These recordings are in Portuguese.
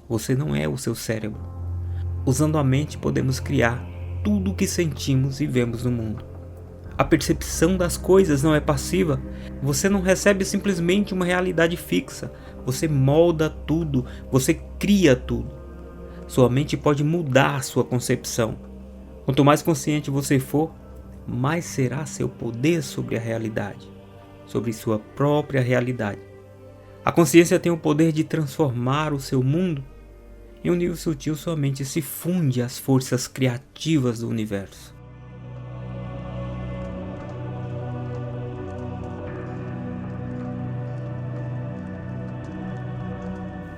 Você não é o seu cérebro. Usando a mente podemos criar tudo o que sentimos e vemos no mundo. A percepção das coisas não é passiva. Você não recebe simplesmente uma realidade fixa. Você molda tudo, você cria tudo. Sua mente pode mudar sua concepção. Quanto mais consciente você for, mais será seu poder sobre a realidade, sobre sua própria realidade. A consciência tem o poder de transformar o seu mundo. Em um nível sutil, sua mente se funde às forças criativas do universo.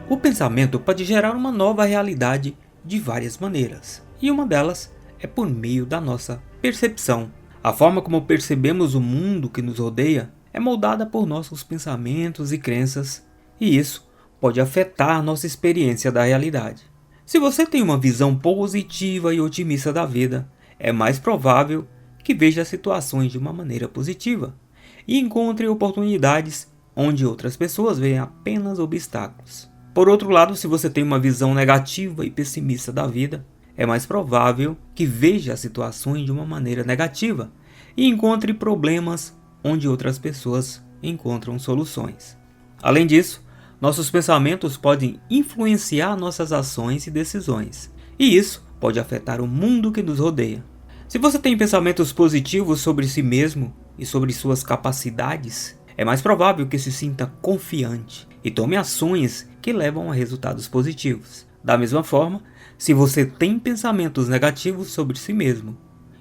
O pensamento pode gerar uma nova realidade de várias maneiras, e uma delas é por meio da nossa percepção. A forma como percebemos o mundo que nos rodeia é moldada por nossos pensamentos e crenças, e isso pode afetar nossa experiência da realidade. Se você tem uma visão positiva e otimista da vida, é mais provável que veja situações de uma maneira positiva e encontre oportunidades onde outras pessoas veem apenas obstáculos. Por outro lado, se você tem uma visão negativa e pessimista da vida, é mais provável que veja as situações de uma maneira negativa e encontre problemas onde outras pessoas encontram soluções. Além disso, nossos pensamentos podem influenciar nossas ações e decisões, e isso pode afetar o mundo que nos rodeia. Se você tem pensamentos positivos sobre si mesmo e sobre suas capacidades, é mais provável que se sinta confiante e tome ações que levam a resultados positivos. Da mesma forma, se você tem pensamentos negativos sobre si mesmo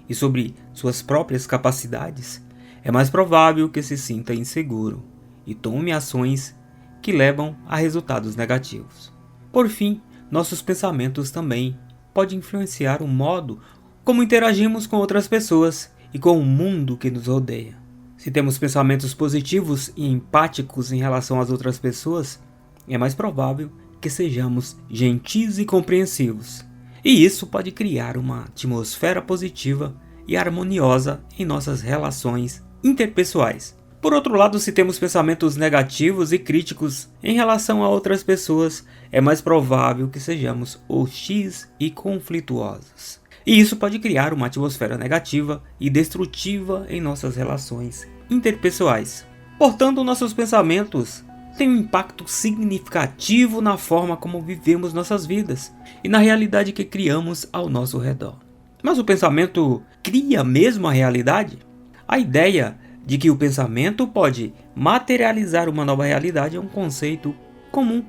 e sobre suas próprias capacidades, é mais provável que se sinta inseguro e tome ações que levam a resultados negativos. Por fim, nossos pensamentos também podem influenciar o modo como interagimos com outras pessoas e com o mundo que nos rodeia. Se temos pensamentos positivos e empáticos em relação às outras pessoas, é mais provável que sejamos gentis e compreensivos. E isso pode criar uma atmosfera positiva e harmoniosa em nossas relações interpessoais. Por outro lado, se temos pensamentos negativos e críticos em relação a outras pessoas, é mais provável que sejamos hostis e conflituosos. E isso pode criar uma atmosfera negativa e destrutiva em nossas relações interpessoais. Portanto, nossos pensamentos têm um impacto significativo na forma como vivemos nossas vidas e na realidade que criamos ao nosso redor. Mas o pensamento cria mesmo a realidade? A ideia de que o pensamento pode materializar uma nova realidade é um conceito comum,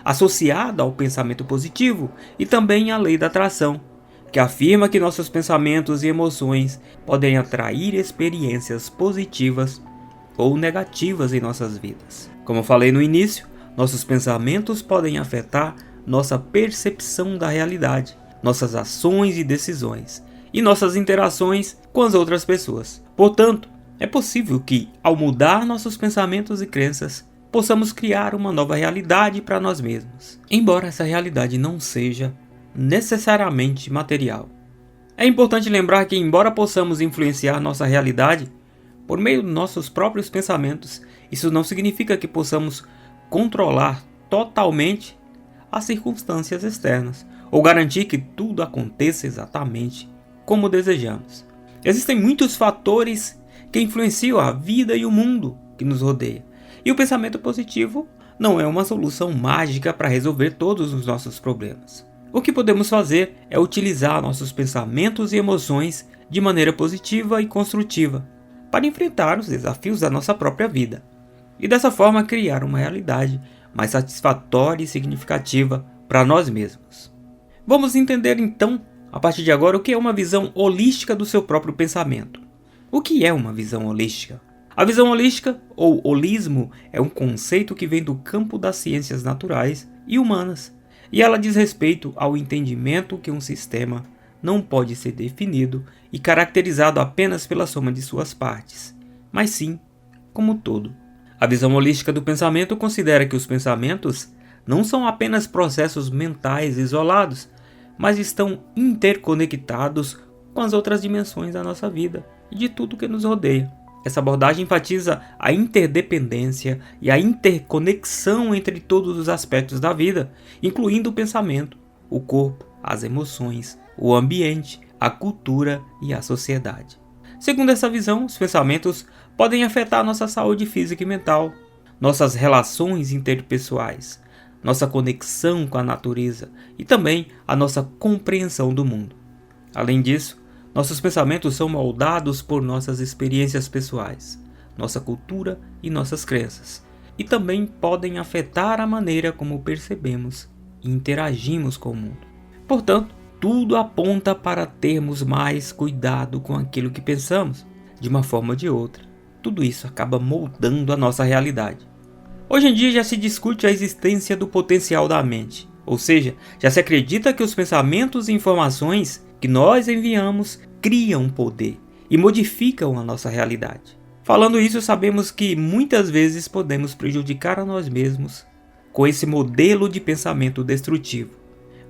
associado ao pensamento positivo e também à lei da atração, que afirma que nossos pensamentos e emoções podem atrair experiências positivas ou negativas em nossas vidas. Como falei no início, nossos pensamentos podem afetar nossa percepção da realidade, nossas ações e decisões, e nossas interações com as outras pessoas. Portanto, é possível que, ao mudar nossos pensamentos e crenças, possamos criar uma nova realidade para nós mesmos, embora essa realidade não seja necessariamente material. É importante lembrar que, embora possamos influenciar nossa realidade por meio dos nossos próprios pensamentos, isso não significa que possamos controlar totalmente as circunstâncias externas ou garantir que tudo aconteça exatamente como desejamos. Existem muitos fatores que influenciam a vida e o mundo que nos rodeia, e o pensamento positivo não é uma solução mágica para resolver todos os nossos problemas. O que podemos fazer é utilizar nossos pensamentos e emoções de maneira positiva e construtiva para enfrentar os desafios da nossa própria vida e dessa forma criar uma realidade mais satisfatória e significativa para nós mesmos. Vamos entender então, a partir de agora, o que é uma visão holística do seu próprio pensamento. O que é uma visão holística? A visão holística, ou holismo, é um conceito que vem do campo das ciências naturais e humanas, e ela diz respeito ao entendimento que um sistema não pode ser definido e caracterizado apenas pela soma de suas partes, mas sim como todo. A visão holística do pensamento considera que os pensamentos não são apenas processos mentais isolados, mas estão interconectados com as outras dimensões da nossa vida e de tudo que nos rodeia. Essa abordagem enfatiza a interdependência e a interconexão entre todos os aspectos da vida, incluindo o pensamento, o corpo, as emoções, o ambiente, a cultura e a sociedade. Segundo essa visão, os pensamentos podem afetar nossa saúde física e mental, nossas relações interpessoais, nossa conexão com a natureza e também a nossa compreensão do mundo. Além disso, nossos pensamentos são moldados por nossas experiências pessoais, nossa cultura e nossas crenças, e também podem afetar a maneira como percebemos e interagimos com o mundo. Portanto, tudo aponta para termos mais cuidado com aquilo que pensamos, de uma forma ou de outra. Tudo isso acaba moldando a nossa realidade. Hoje em dia já se discute a existência do potencial da mente, ou seja, já se acredita que os pensamentos e informações que nós enviamos criam poder e modificam a nossa realidade. Falando isso, sabemos que muitas vezes podemos prejudicar a nós mesmos com esse modelo de pensamento destrutivo.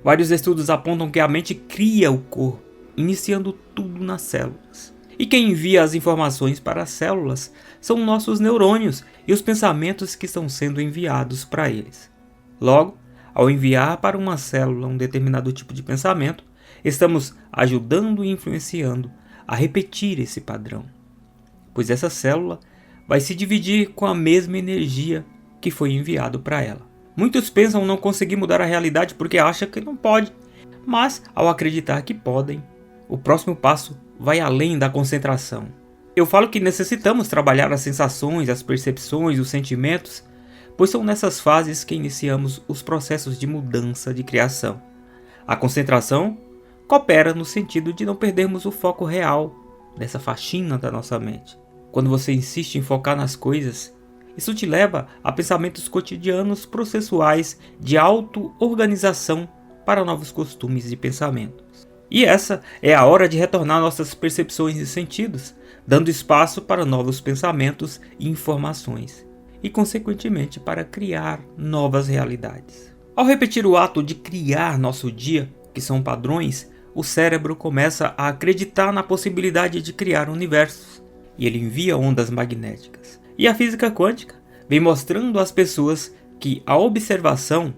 Vários estudos apontam que a mente cria o corpo, iniciando tudo nas células. E quem envia as informações para as células são nossos neurônios e os pensamentos que estão sendo enviados para eles. Logo, ao enviar para uma célula um determinado tipo de pensamento, estamos ajudando e influenciando a repetir esse padrão, pois essa célula vai se dividir com a mesma energia que foi enviado para ela. Muitos pensam não conseguir mudar a realidade porque acham que não pode, mas ao acreditar que podem, o próximo passo vai além da concentração. Eu falo que necessitamos trabalhar as sensações, as percepções, os sentimentos, pois são nessas fases que iniciamos os processos de mudança de criação. A concentração coopera no sentido de não perdermos o foco real dessa faxina da nossa mente. Quando você insiste em focar nas coisas, isso te leva a pensamentos cotidianos processuais de auto-organização para novos costumes e pensamentos. E essa é a hora de retornar nossas percepções e sentidos, dando espaço para novos pensamentos e informações, e consequentemente para criar novas realidades. Ao repetir o ato de criar nosso dia, que são padrões, o cérebro começa a acreditar na possibilidade de criar universos, e ele envia ondas magnéticas. E a física quântica vem mostrando às pessoas que a observação,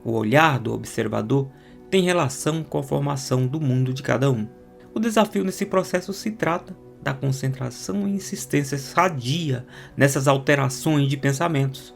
o olhar do observador, tem relação com a formação do mundo de cada um. O desafio nesse processo se trata da concentração e insistência sadia nessas alterações de pensamentos,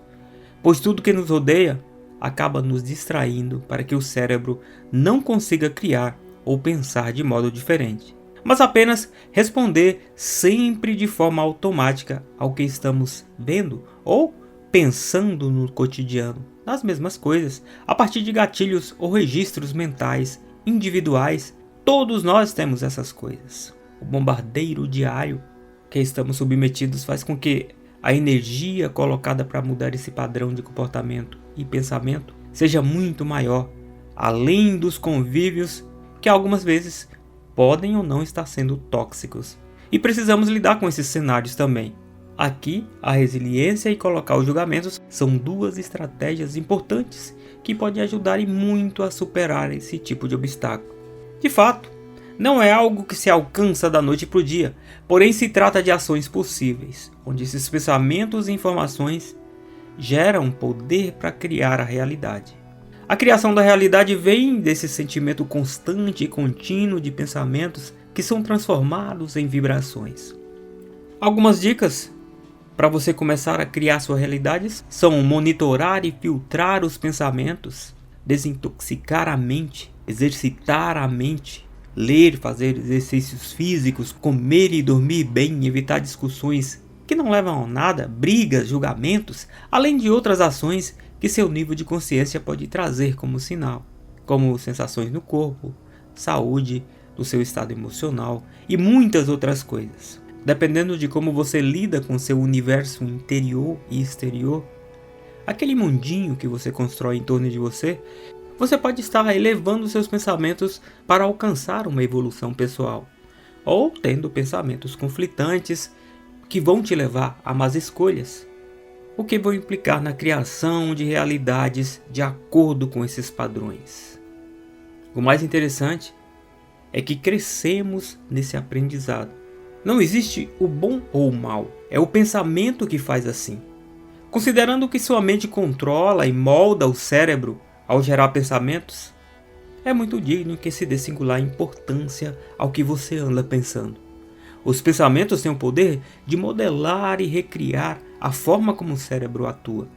pois tudo que nos rodeia acaba nos distraindo para que o cérebro não consiga criar ou pensar de modo diferente, mas apenas responder sempre de forma automática ao que estamos vendo ou pensando no cotidiano, nas mesmas coisas, a partir de gatilhos ou registros mentais individuais. Todos nós temos essas coisas. O bombardeio diário que estamos submetidos faz com que a energia colocada para mudar esse padrão de comportamento e pensamento seja muito maior, além dos convívios que algumas vezes podem ou não estar sendo tóxicos. E precisamos lidar com esses cenários também. Aqui, a resiliência e colocar os julgamentos são duas estratégias importantes que podem ajudar e muito a superar esse tipo de obstáculo. De fato, não é algo que se alcança da noite para o dia, porém se trata de ações possíveis, onde esses pensamentos e informações geram poder para criar a realidade. A criação da realidade vem desse sentimento constante e contínuo de pensamentos que são transformados em vibrações. Algumas dicas para você começar a criar sua realidade são monitorar e filtrar os pensamentos, desintoxicar a mente, exercitar a mente, ler, fazer exercícios físicos, comer e dormir bem, evitar discussões que não levam a nada, brigas, julgamentos, além de outras ações que seu nível de consciência pode trazer como sinal, como sensações no corpo, saúde, do seu estado emocional e muitas outras coisas. Dependendo de como você lida com seu universo interior e exterior, aquele mundinho que você constrói em torno de você, você pode estar elevando seus pensamentos para alcançar uma evolução pessoal, ou tendo pensamentos conflitantes que vão te levar a más escolhas, o que vão implicar na criação de realidades de acordo com esses padrões. O mais interessante é que crescemos nesse aprendizado. Não existe o bom ou o mal, é o pensamento que faz assim. Considerando que sua mente controla e molda o cérebro ao gerar pensamentos, é muito digno que se dê singular importância ao que você anda pensando. Os pensamentos têm o poder de modelar e recriar a forma como o cérebro atua,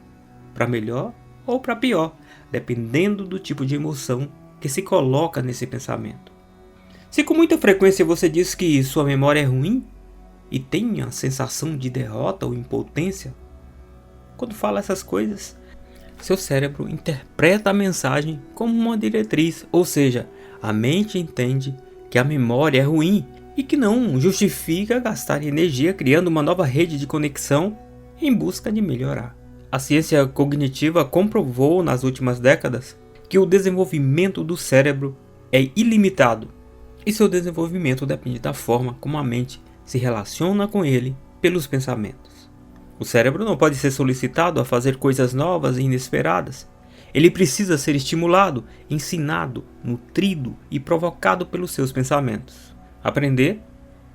para melhor ou para pior, dependendo do tipo de emoção que se coloca nesse pensamento. Se com muita frequência você diz que sua memória é ruim e tem a sensação de derrota ou impotência, quando fala essas coisas, seu cérebro interpreta a mensagem como uma diretriz, ou seja, a mente entende que a memória é ruim e que não justifica gastar energia criando uma nova rede de conexão em busca de melhorar. A ciência cognitiva comprovou nas últimas décadas que o desenvolvimento do cérebro é ilimitado e seu desenvolvimento depende da forma como a mente se relaciona com ele pelos pensamentos. O cérebro não pode ser solicitado a fazer coisas novas e inesperadas. Ele precisa ser estimulado, ensinado, nutrido e provocado pelos seus pensamentos. Aprender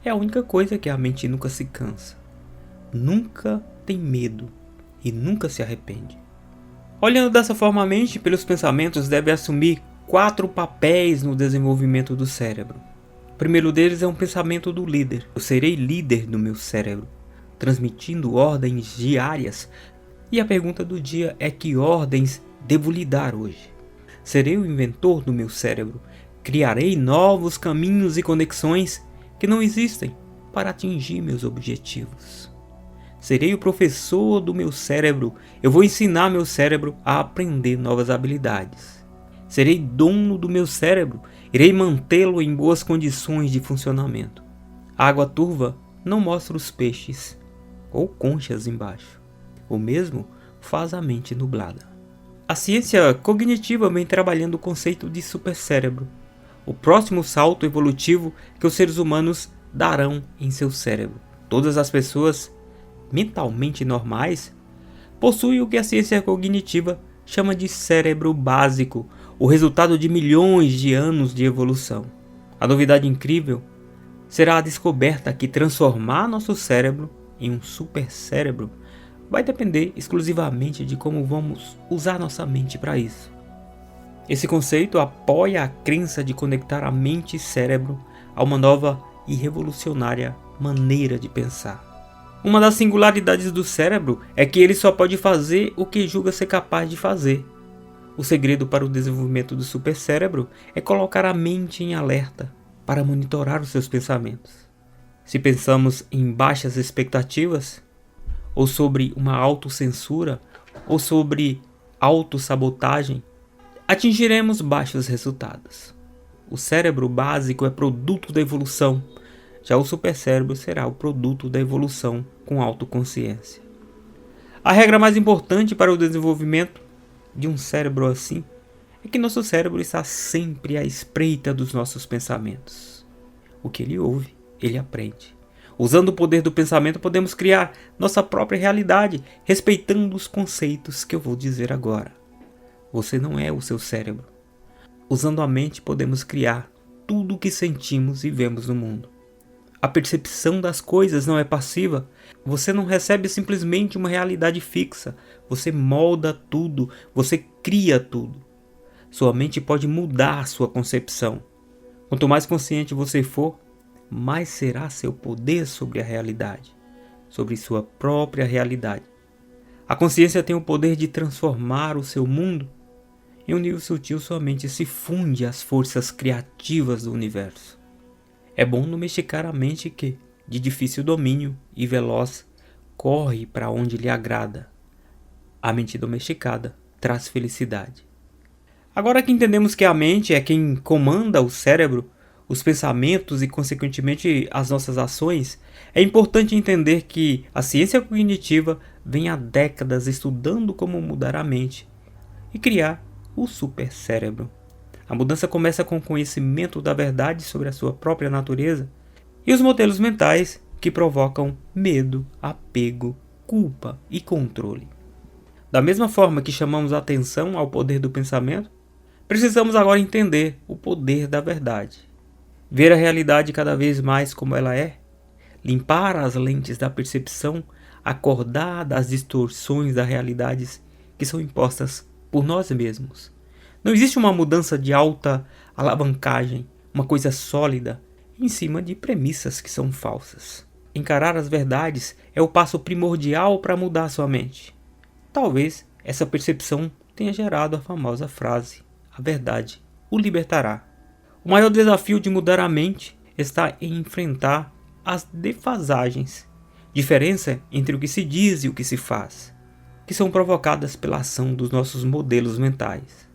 é a única coisa que a mente nunca se cansa, nunca tem medo e nunca se arrepende. Olhando dessa forma, a mente pelos pensamentos deve assumir 4 papéis no desenvolvimento do cérebro. O primeiro deles é um pensamento do líder. Eu serei líder do meu cérebro, transmitindo ordens diárias. E a pergunta do dia é: que ordens devo lhe dar hoje? Serei o inventor do meu cérebro. Criarei novos caminhos e conexões que não existem para atingir meus objetivos. Serei o professor do meu cérebro. Eu vou ensinar meu cérebro a aprender novas habilidades. Serei dono do meu cérebro. Irei mantê-lo em boas condições de funcionamento. A água turva não mostra os peixes ou conchas embaixo. O mesmo faz a mente nublada. A ciência cognitiva vem trabalhando o conceito de supercérebro, o próximo salto evolutivo que os seres humanos darão em seu cérebro. Todas as pessoas mentalmente normais possuem o que a ciência cognitiva chama de cérebro básico, o resultado de milhões de anos de evolução. A novidade incrível será a descoberta que transformar nosso cérebro em um supercérebro vai depender exclusivamente de como vamos usar nossa mente para isso. Esse conceito apoia a crença de conectar a mente e cérebro a uma nova e revolucionária maneira de pensar. Uma das singularidades do cérebro é que ele só pode fazer o que julga ser capaz de fazer. O segredo para o desenvolvimento do supercérebro é colocar a mente em alerta para monitorar os seus pensamentos. Se pensamos em baixas expectativas, ou sobre uma autocensura, ou sobre autossabotagem, atingiremos baixos resultados. O cérebro básico é produto da evolução, já o supercérebro será o produto da evolução com autoconsciência. A regra mais importante para o desenvolvimento de um cérebro assim é que nosso cérebro está sempre à espreita dos nossos pensamentos. O que ele ouve, ele aprende. Usando o poder do pensamento, podemos criar nossa própria realidade, respeitando os conceitos que eu vou dizer agora. Você não é o seu cérebro. Usando a mente, podemos criar tudo o que sentimos e vemos no mundo. A percepção das coisas não é passiva. Você não recebe simplesmente uma realidade fixa. Você molda tudo, você cria tudo. Sua mente pode mudar sua concepção. Quanto mais consciente você for, mais será seu poder sobre a realidade, sobre sua própria realidade. A consciência tem o poder de transformar o seu mundo. Em um nível sutil, sua mente se funde às forças criativas do universo. É bom domesticar a mente que, de difícil domínio e veloz, corre para onde lhe agrada. A mente domesticada traz felicidade. Agora que entendemos que a mente é quem comanda o cérebro, os pensamentos e, consequentemente, as nossas ações, é importante entender que a ciência cognitiva vem há décadas estudando como mudar a mente e criar o supercérebro. A mudança começa com o conhecimento da verdade sobre a sua própria natureza e os modelos mentais que provocam medo, apego, culpa e controle. Da mesma forma que chamamos a atenção ao poder do pensamento, precisamos agora entender o poder da verdade. Ver a realidade cada vez mais como ela é, limpar as lentes da percepção, acordar das distorções das realidades que são impostas por nós mesmos. Não existe uma mudança de alta alavancagem, uma coisa sólida, em cima de premissas que são falsas. Encarar as verdades é o passo primordial para mudar sua mente. Talvez essa percepção tenha gerado a famosa frase: a verdade o libertará. O maior desafio de mudar a mente está em enfrentar as defasagens, diferença entre o que se diz e o que se faz, que são provocadas pela ação dos nossos modelos mentais.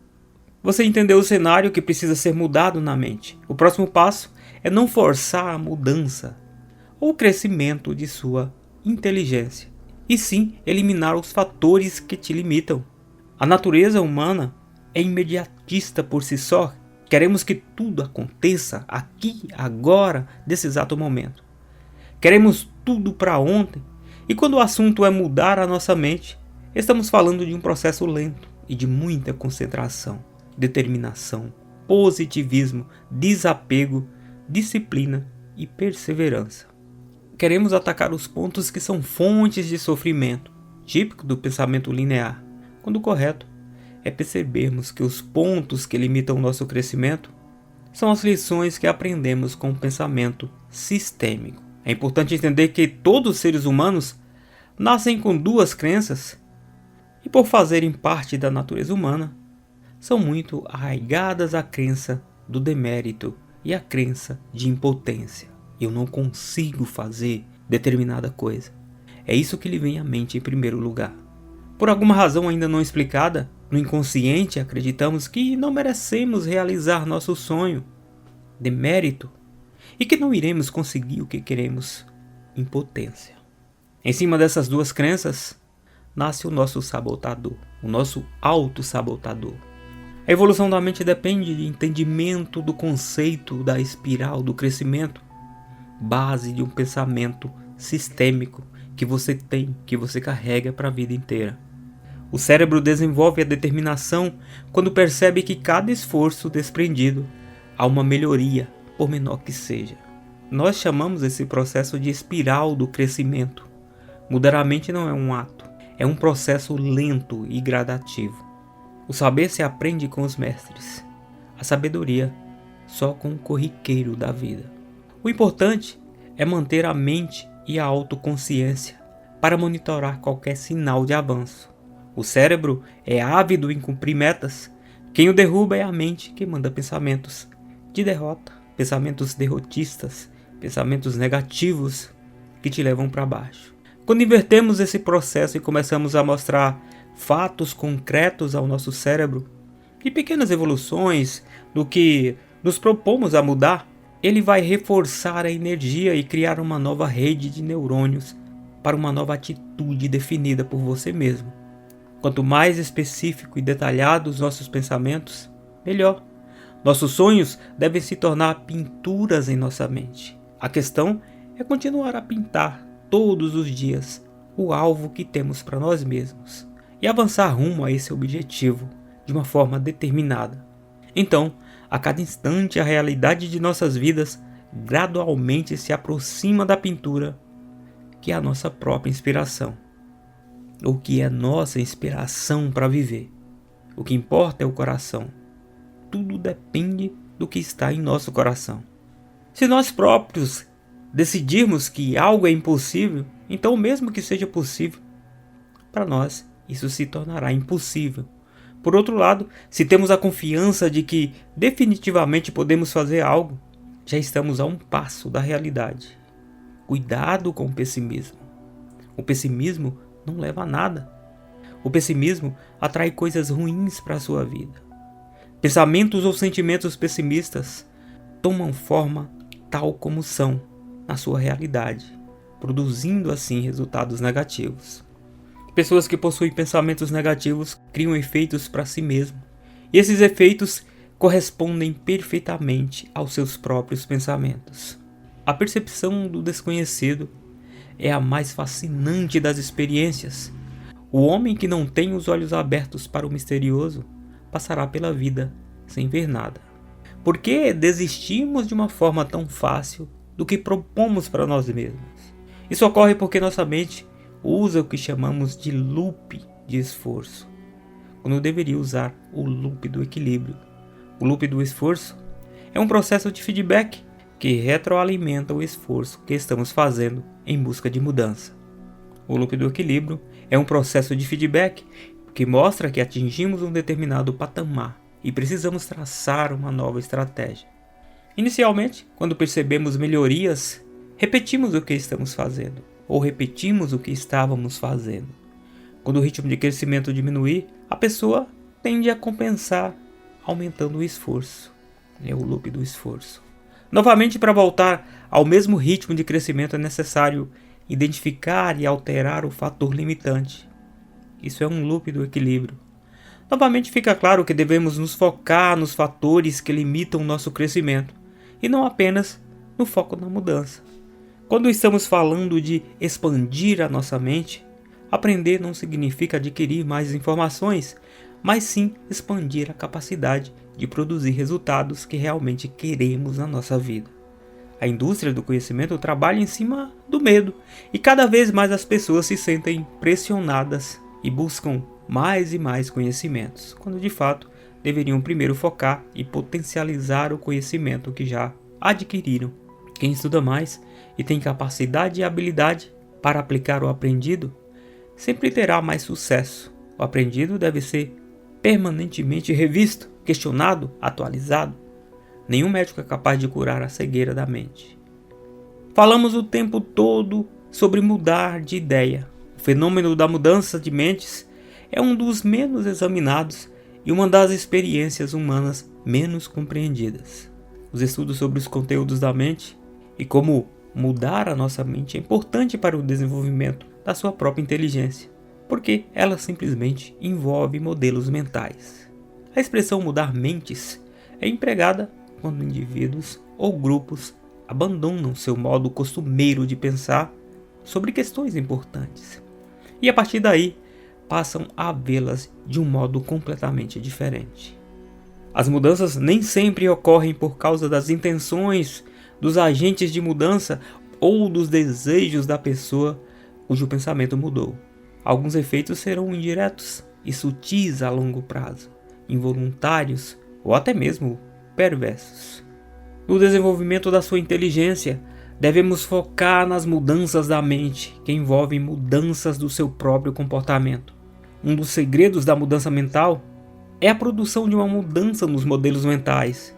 Você entendeu o cenário que precisa ser mudado na mente. O próximo passo é não forçar a mudança ou o crescimento de sua inteligência, e sim eliminar os fatores que te limitam. A natureza humana é imediatista por si só. Queremos que tudo aconteça aqui, agora, nesse exato momento. Queremos tudo para ontem, e quando o assunto é mudar a nossa mente, estamos falando de um processo lento e de muita concentração, determinação, positivismo, desapego, disciplina e perseverança. Queremos atacar os pontos que são fontes de sofrimento, típico do pensamento linear, quando o correto é percebermos que os pontos que limitam o nosso crescimento são as lições que aprendemos com o pensamento sistêmico. É importante entender que todos os seres humanos nascem com duas crenças e, por fazerem parte da natureza humana, são muito arraigadas à crença do demérito e à crença de impotência. Eu não consigo fazer determinada coisa. É isso que lhe vem à mente em primeiro lugar. Por alguma razão ainda não explicada, no inconsciente acreditamos que não merecemos realizar nosso sonho, demérito, e que não iremos conseguir o que queremos, impotência. Em cima dessas duas crenças, nasce o nosso sabotador, o nosso autossabotador. A evolução da mente depende de entendimento do conceito da espiral do crescimento, base de um pensamento sistêmico que você tem, que você carrega para a vida inteira. O cérebro desenvolve a determinação quando percebe que cada esforço desprendido há uma melhoria, por menor que seja. Nós chamamos esse processo de espiral do crescimento. Mudar a mente não é um ato, é um processo lento e gradativo. O saber se aprende com os mestres, a sabedoria só com o corriqueiro da vida. O importante é manter a mente e a autoconsciência para monitorar qualquer sinal de avanço. O cérebro é ávido em cumprir metas. Quem o derruba é a mente, que manda pensamentos de derrota, pensamentos derrotistas, pensamentos negativos que te levam para baixo. Quando invertemos esse processo e começamos a mostrar fatos concretos ao nosso cérebro e pequenas evoluções do que nos propomos a mudar, ele vai reforçar a energia e criar uma nova rede de neurônios para uma nova atitude definida por você mesmo. Quanto mais específico e detalhado os nossos pensamentos, melhor. Nossos sonhos devem se tornar pinturas em nossa mente. A questão é continuar a pintar todos os dias o alvo que temos para nós mesmos e avançar rumo a esse objetivo de uma forma determinada. Então, a cada instante a realidade de nossas vidas gradualmente se aproxima da pintura que é a nossa própria inspiração, ou que é nossa inspiração para viver. O que importa é o coração. Tudo depende do que está em nosso coração. Se nós próprios decidirmos que algo é impossível, então mesmo que seja possível, para nós isso se tornará impossível. Por outro lado, se temos a confiança de que definitivamente podemos fazer algo, já estamos a um passo da realidade. Cuidado com o pessimismo. O pessimismo não leva a nada. O pessimismo atrai coisas ruins para a sua vida. Pensamentos ou sentimentos pessimistas tomam forma tal como são na sua realidade, produzindo assim resultados negativos. Pessoas que possuem pensamentos negativos criam efeitos para si mesmo, e esses efeitos correspondem perfeitamente aos seus próprios pensamentos. A percepção do desconhecido é a mais fascinante das experiências. O homem que não tem os olhos abertos para o misterioso passará pela vida sem ver nada. Por que desistimos de uma forma tão fácil do que propomos para nós mesmos? Isso ocorre porque nossa mente usa o que chamamos de loop de esforço, quando deveria usar o loop do equilíbrio. O loop do esforço é um processo de feedback que retroalimenta o esforço que estamos fazendo em busca de mudança. O loop do equilíbrio é um processo de feedback que mostra que atingimos um determinado patamar e precisamos traçar uma nova estratégia. Inicialmente, quando percebemos melhorias, repetimos o que estamos fazendo, ou repetimos o que estávamos fazendo. Quando o ritmo de crescimento diminuir, a pessoa tende a compensar, aumentando o esforço. É o loop do esforço. Novamente, para voltar ao mesmo ritmo de crescimento, é necessário identificar e alterar o fator limitante. Isso é um loop do equilíbrio. Novamente fica claro que devemos nos focar nos fatores que limitam o nosso crescimento, e não apenas no foco na mudança. Quando estamos falando de expandir a nossa mente, aprender não significa adquirir mais informações, mas sim expandir a capacidade de produzir resultados que realmente queremos na nossa vida. A indústria do conhecimento trabalha em cima do medo, e cada vez mais as pessoas se sentem pressionadas e buscam mais e mais conhecimentos, quando de fato deveriam primeiro focar e potencializar o conhecimento que já adquiriram. Quem estuda mais e tem capacidade e habilidade para aplicar o aprendido, sempre terá mais sucesso. O aprendido deve ser permanentemente revisto, questionado, atualizado. Nenhum médico é capaz de curar a cegueira da mente. Falamos o tempo todo sobre mudar de ideia. O fenômeno da mudança de mentes é um dos menos examinados e uma das experiências humanas menos compreendidas. Os estudos sobre os conteúdos da mente e como mudar a nossa mente é importante para o desenvolvimento da sua própria inteligência, porque ela simplesmente envolve modelos mentais. A expressão mudar mentes é empregada quando indivíduos ou grupos abandonam seu modo costumeiro de pensar sobre questões importantes e a partir daí passam a vê-las de um modo completamente diferente. As mudanças nem sempre ocorrem por causa das intenções dos agentes de mudança ou dos desejos da pessoa cujo pensamento mudou. Alguns efeitos serão indiretos e sutis a longo prazo, involuntários ou até mesmo perversos. No desenvolvimento da sua inteligência, devemos focar nas mudanças da mente, que envolvem mudanças do seu próprio comportamento. Um dos segredos da mudança mental é a produção de uma mudança nos modelos mentais,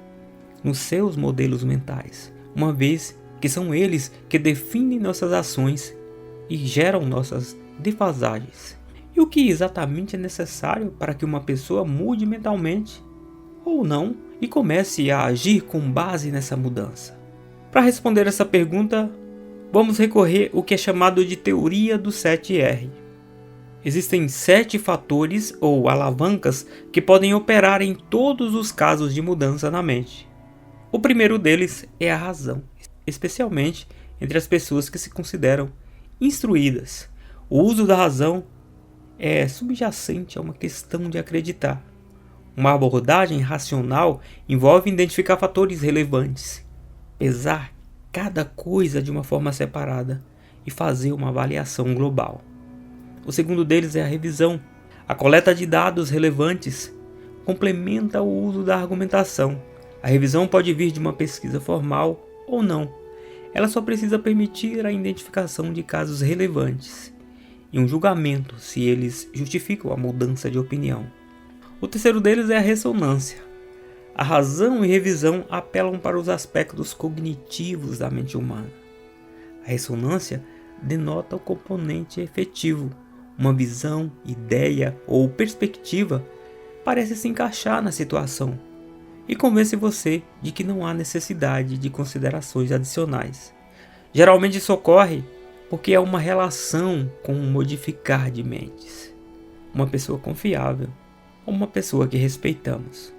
nos seus modelos mentais, uma vez que são eles que definem nossas ações e geram nossas defasagens. E o que exatamente é necessário para que uma pessoa mude mentalmente ou não e comece a agir com base nessa mudança? Para responder essa pergunta, vamos recorrer ao que é chamado de teoria do 7R. Existem 7 fatores ou alavancas que podem operar em todos os casos de mudança na mente. O primeiro deles é a razão, especialmente entre as pessoas que se consideram instruídas. O uso da razão é subjacente a uma questão de acreditar. Uma abordagem racional envolve identificar fatores relevantes, pesar cada coisa de uma forma separada e fazer uma avaliação global. O segundo deles é a revisão. A coleta de dados relevantes complementa o uso da argumentação. A revisão pode vir de uma pesquisa formal ou não. Ela só precisa permitir a identificação de casos relevantes e um julgamento se eles justificam a mudança de opinião. O terceiro deles é a ressonância. A razão e revisão apelam para os aspectos cognitivos da mente humana. A ressonância denota o componente efetivo. Uma visão, ideia ou perspectiva parece se encaixar na situação e convence você de que não há necessidade de considerações adicionais. Geralmente isso ocorre porque é uma relação com um modificar de mentes, uma pessoa confiável ou uma pessoa que respeitamos.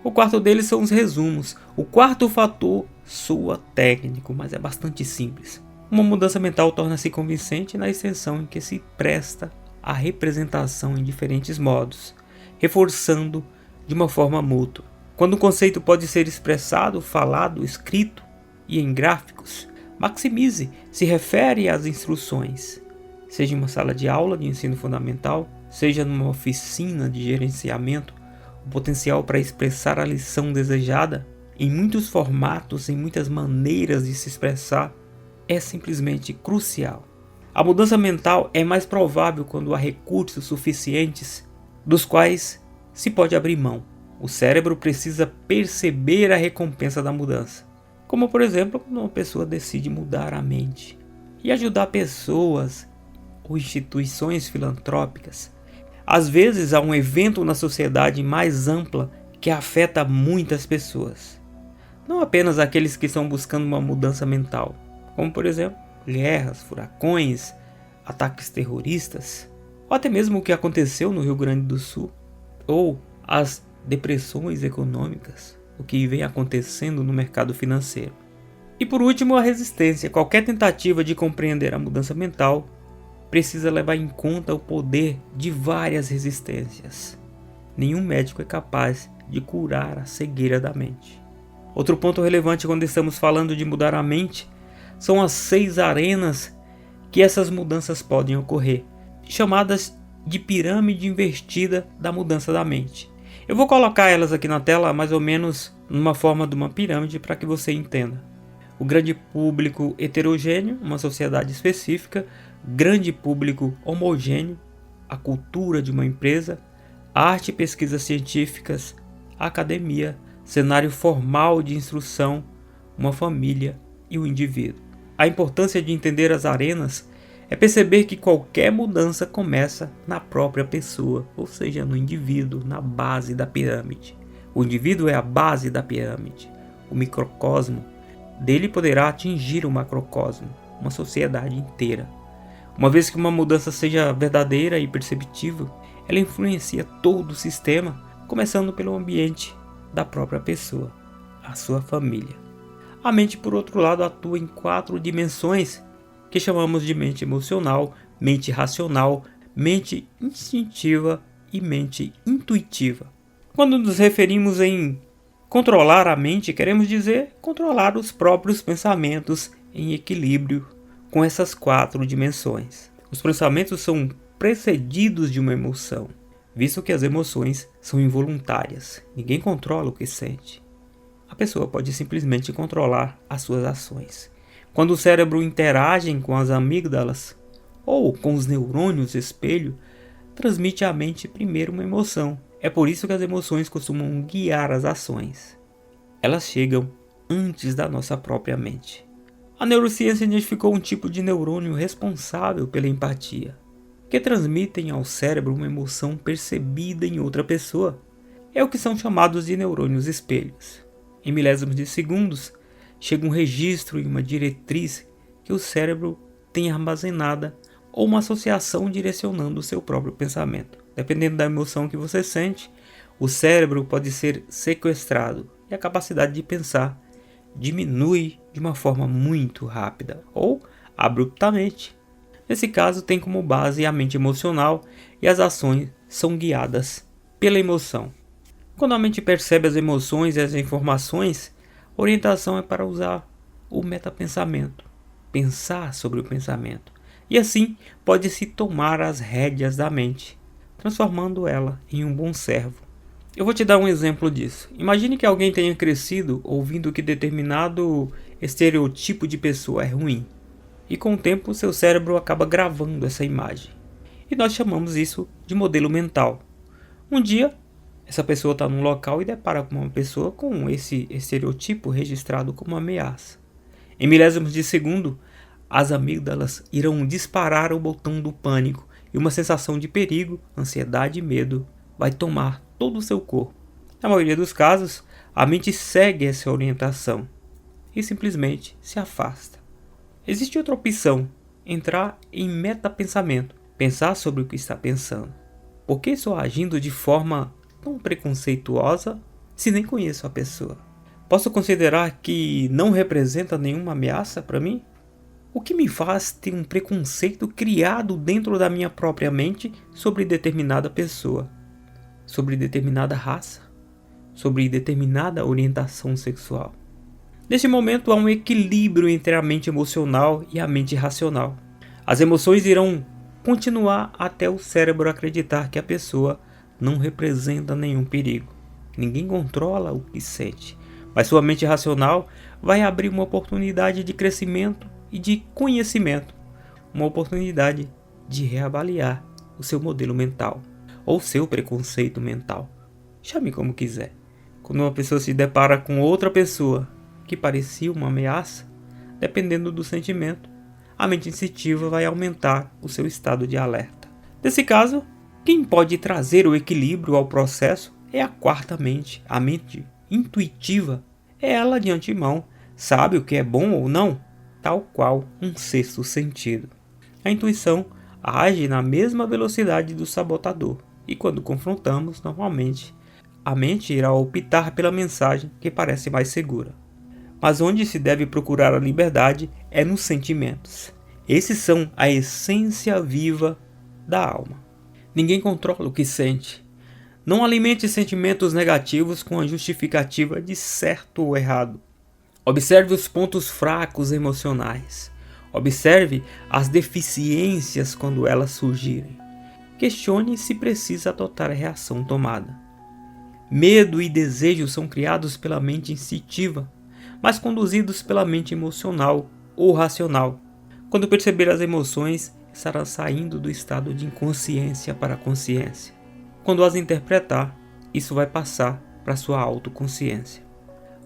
O quarto deles são os resumos. O quarto fator soa técnico, mas é bastante simples. Uma mudança mental torna-se convincente na extensão em que se presta a representação em diferentes modos, reforçando de uma forma mútua. Quando um conceito pode ser expressado, falado, escrito e em gráficos, Maximize se refere às instruções, seja em uma sala de aula de ensino fundamental, seja numa oficina de gerenciamento. O potencial para expressar a lição desejada em muitos formatos, em muitas maneiras de se expressar, é simplesmente crucial. A mudança mental é mais provável quando há recursos suficientes dos quais se pode abrir mão. O cérebro precisa perceber a recompensa da mudança, como por exemplo quando uma pessoa decide mudar a mente e ajudar pessoas ou instituições filantrópicas. Às vezes há um evento na sociedade mais ampla que afeta muitas pessoas, não apenas aqueles que estão buscando uma mudança mental, como por exemplo guerras, furacões, ataques terroristas, ou até mesmo o que aconteceu no Rio Grande do Sul, ou as depressões econômicas, o que vem acontecendo no mercado financeiro. E por último, a resistência. Qualquer tentativa de compreender a mudança mental precisa levar em conta o poder de várias resistências. Nenhum médico é capaz de curar a cegueira da mente. Outro ponto relevante quando estamos falando de mudar a mente são as 6 arenas que essas mudanças podem ocorrer, chamadas de pirâmide invertida da mudança da mente. Eu vou colocar elas aqui na tela mais ou menos numa forma de uma pirâmide para que você entenda. O grande público heterogêneo, uma sociedade específica, grande público homogêneo, a cultura de uma empresa, arte e pesquisas científicas, academia, cenário formal de instrução, uma família e o indivíduo. A importância de entender as arenas é perceber que qualquer mudança começa na própria pessoa, ou seja, no indivíduo, na base da pirâmide. O indivíduo é a base da pirâmide. O microcosmo dele poderá atingir o macrocosmo, uma sociedade inteira. Uma vez que uma mudança seja verdadeira e perceptível, ela influencia todo o sistema, começando pelo ambiente da própria pessoa, a sua família. A mente, por outro lado, atua em 4 dimensões que chamamos de mente emocional, mente racional, mente instintiva e mente intuitiva. Quando nos referimos em controlar a mente, queremos dizer controlar os próprios pensamentos em equilíbrio com essas 4 dimensões. Os pensamentos são precedidos de uma emoção, visto que as emoções são involuntárias. Ninguém controla o que sente. A pessoa pode simplesmente controlar as suas ações. Quando o cérebro interage com as amígdalas ou com os neurônios espelho, transmite à mente primeiro uma emoção. É por isso que as emoções costumam guiar as ações. Elas chegam antes da nossa própria mente. A neurociência identificou um tipo de neurônio responsável pela empatia, que transmitem ao cérebro uma emoção percebida em outra pessoa. É o que são chamados de neurônios espelhos. Em milésimos de segundos, chega um registro e uma diretriz que o cérebro tem armazenada ou uma associação direcionando o seu próprio pensamento. Dependendo da emoção que você sente, o cérebro pode ser sequestrado e a capacidade de pensar diminui de uma forma muito rápida ou abruptamente. Nesse caso, tem como base a mente emocional e as ações são guiadas pela emoção. Quando a mente percebe as emoções e as informações, a orientação é para usar o metapensamento, pensar sobre o pensamento, e assim pode-se tomar as rédeas da mente, transformando ela em um bom servo. Eu vou te dar um exemplo disso. Imagine que alguém tenha crescido ouvindo que determinado estereotipo de pessoa é ruim, e com o tempo seu cérebro acaba gravando essa imagem, e nós chamamos isso de modelo mental. Um dia, essa pessoa está num local e depara com uma pessoa com esse estereotipo registrado como ameaça. Em milésimos de segundo, as amígdalas irão disparar o botão do pânico e uma sensação de perigo, ansiedade e medo vai tomar todo o seu corpo. Na maioria dos casos, a mente segue essa orientação e simplesmente se afasta. Existe outra opção, entrar em metapensamento, pensar sobre o que está pensando. Por que estou agindo de forma tão preconceituosa se nem conheço a pessoa? Posso considerar que não representa nenhuma ameaça para mim? O que me faz ter um preconceito criado dentro da minha própria mente sobre determinada pessoa, sobre determinada raça, sobre determinada orientação sexual? Neste momento há um equilíbrio entre a mente emocional e a mente racional. As emoções irão continuar até o cérebro acreditar que a pessoa não representa nenhum perigo. Ninguém controla o que sente, mas sua mente racional vai abrir uma oportunidade de crescimento e de conhecimento, uma oportunidade de reavaliar o seu modelo mental ou seu preconceito mental. Chame como quiser. Quando uma pessoa se depara com outra pessoa que parecia uma ameaça, dependendo do sentimento, a mente instintiva vai aumentar o seu estado de alerta. Nesse caso, quem pode trazer o equilíbrio ao processo é a quarta mente, a mente intuitiva. Ela de antemão sabe o que é bom ou não, tal qual um sexto sentido. A intuição age na mesma velocidade do sabotador, e quando confrontamos, normalmente, a mente irá optar pela mensagem que parece mais segura. Mas onde se deve procurar a liberdade é nos sentimentos. Esses são a essência viva da alma. Ninguém controla o que sente. Não alimente sentimentos negativos com a justificativa de certo ou errado. Observe os pontos fracos emocionais. Observe as deficiências quando elas surgirem. Questione se precisa adotar a reação tomada. Medo e desejo são criados pela mente instintiva, mas conduzidos pela mente emocional ou racional. Quando perceber as emoções, estará saindo do estado de inconsciência para a consciência. Quando as interpretar, isso vai passar para sua autoconsciência.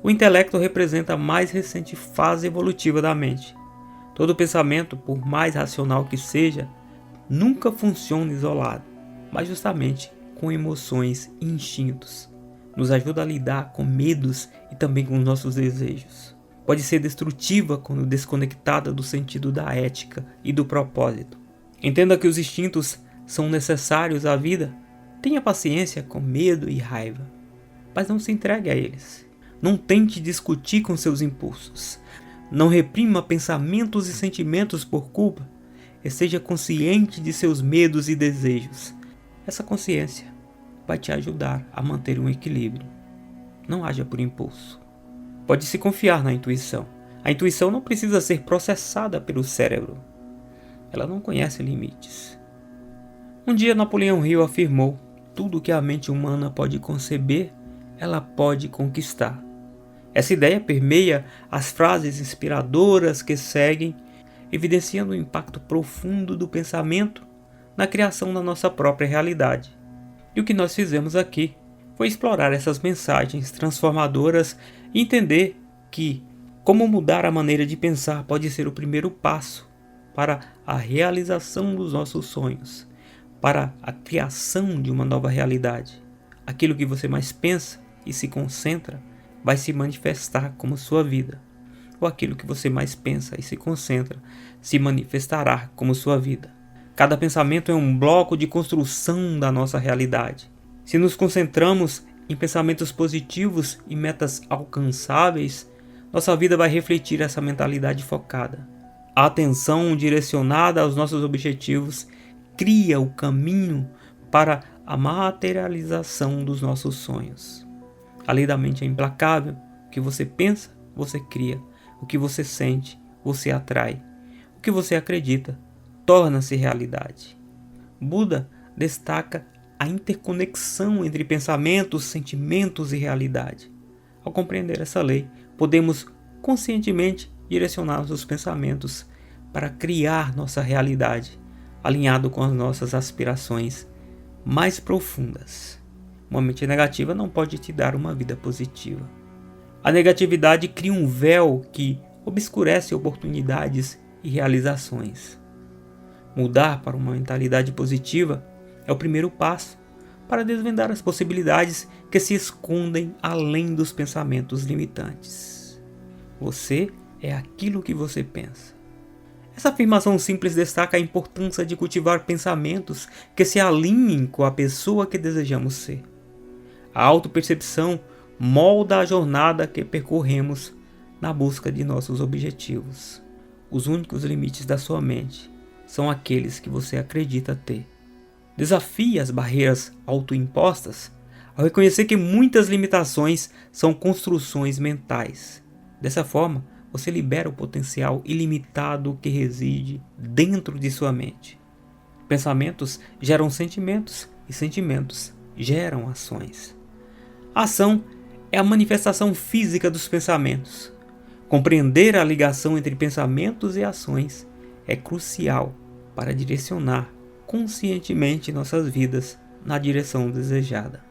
O intelecto representa a mais recente fase evolutiva da mente. Todo pensamento, por mais racional que seja, nunca funciona isolado, mas justamente com emoções e instintos. Nos ajuda a lidar com medos e também com nossos desejos. Pode ser destrutiva quando desconectada do sentido da ética e do propósito. Entenda que os instintos são necessários à vida. Tenha paciência com medo e raiva, mas não se entregue a eles. Não tente discutir com seus impulsos. Não reprima pensamentos e sentimentos por culpa. E seja consciente de seus medos e desejos. Essa consciência vai te ajudar a manter um equilíbrio. Não haja por impulso. Pode-se confiar na intuição. A intuição não precisa ser processada pelo cérebro. Ela não conhece limites. Um dia Napoleão Hill afirmou: tudo que a mente humana pode conceber, ela pode conquistar. Essa ideia permeia as frases inspiradoras que seguem, evidenciando o impacto profundo do pensamento na criação da nossa própria realidade. E o que nós fizemos aqui foi explorar essas mensagens transformadoras e entender que como mudar a maneira de pensar pode ser o primeiro passo para a realização dos nossos sonhos, para a criação de uma nova realidade. Aquilo que você mais pensa e se concentra vai se manifestar como sua vida, ou aquilo que você mais pensa e se concentra se manifestará como sua vida. Cada pensamento é um bloco de construção da nossa realidade. Se nos concentramos em pensamentos positivos e metas alcançáveis, nossa vida vai refletir essa mentalidade focada. A atenção direcionada aos nossos objetivos cria o caminho para a materialização dos nossos sonhos. A lei da mente é implacável. O que você pensa, você cria. O que você sente, você atrai. O que você acredita, torna-se realidade. Buda destaca a interconexão entre pensamentos, sentimentos e realidade. Ao compreender essa lei, podemos conscientemente direcionar nossos pensamentos para criar nossa realidade, alinhado com as nossas aspirações mais profundas. Uma mente negativa não pode te dar uma vida positiva. A negatividade cria um véu que obscurece oportunidades e realizações. Mudar para uma mentalidade positiva é o primeiro passo para desvendar as possibilidades que se escondem além dos pensamentos limitantes. Você é aquilo que você pensa. Essa afirmação simples destaca a importância de cultivar pensamentos que se alinhem com a pessoa que desejamos ser. A autopercepção molda a jornada que percorremos na busca de nossos objetivos. Os únicos limites da sua mente são aqueles que você acredita ter. Desafie as barreiras autoimpostas ao reconhecer que muitas limitações são construções mentais. Dessa forma, você libera o potencial ilimitado que reside dentro de sua mente. Pensamentos geram sentimentos e sentimentos geram ações. A ação é a manifestação física dos pensamentos. Compreender a ligação entre pensamentos e ações é crucial para direcionar conscientemente nossas vidas na direção desejada.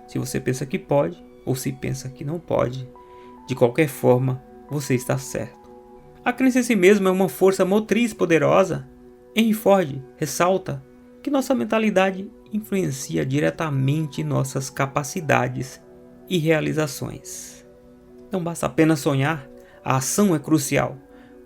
Se você pensa que pode ou se pensa que não pode, de qualquer forma, você está certo. A crença em si mesmo é uma força motriz poderosa. Henry Ford ressalta que nossa mentalidade influencia diretamente nossas capacidades e realizações. Não basta apenas sonhar, a ação é crucial.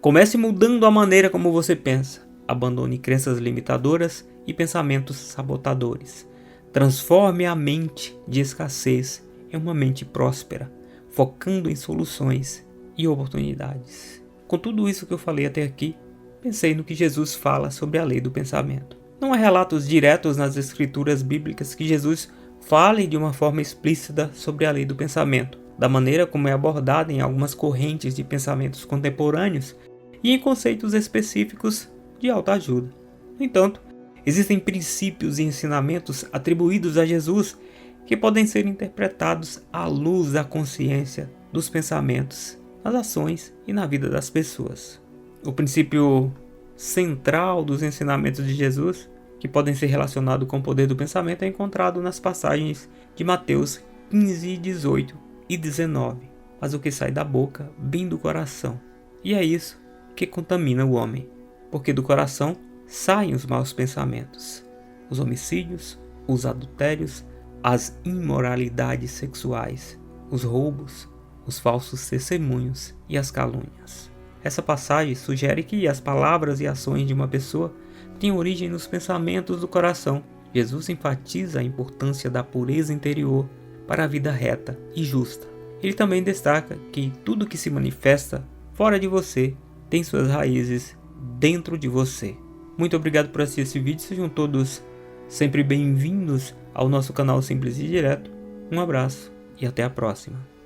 Comece mudando a maneira como você pensa. Abandone crenças limitadoras e pensamentos sabotadores. Transforme a mente de escassez em uma mente próspera, focando em soluções e oportunidades. Com tudo isso que eu falei até aqui, pensei no que Jesus fala sobre a lei do pensamento. Não há relatos diretos nas escrituras bíblicas que Jesus fale de uma forma explícita sobre a lei do pensamento, da maneira como é abordada em algumas correntes de pensamentos contemporâneos e em conceitos específicos de autoajuda. No entanto, existem princípios e ensinamentos atribuídos a Jesus que podem ser interpretados à luz da consciência dos pensamentos, nas ações e na vida das pessoas. O princípio central dos ensinamentos de Jesus, que podem ser relacionados com o poder do pensamento, é encontrado nas passagens de Mateus 15, 18 e 19. Mas o que sai da boca vem do coração, e é isso que contamina o homem, porque do coração saem os maus pensamentos, os homicídios, os adultérios, as imoralidades sexuais, os roubos, os falsos testemunhos e as calúnias. Essa passagem sugere que as palavras e ações de uma pessoa têm origem nos pensamentos do coração. Jesus enfatiza a importância da pureza interior para a vida reta e justa. Ele também destaca que tudo que se manifesta fora de você tem suas raízes dentro de você. Muito obrigado por assistir esse vídeo, sejam todos sempre bem-vindos ao nosso canal Simples e Direto. Um abraço e até a próxima.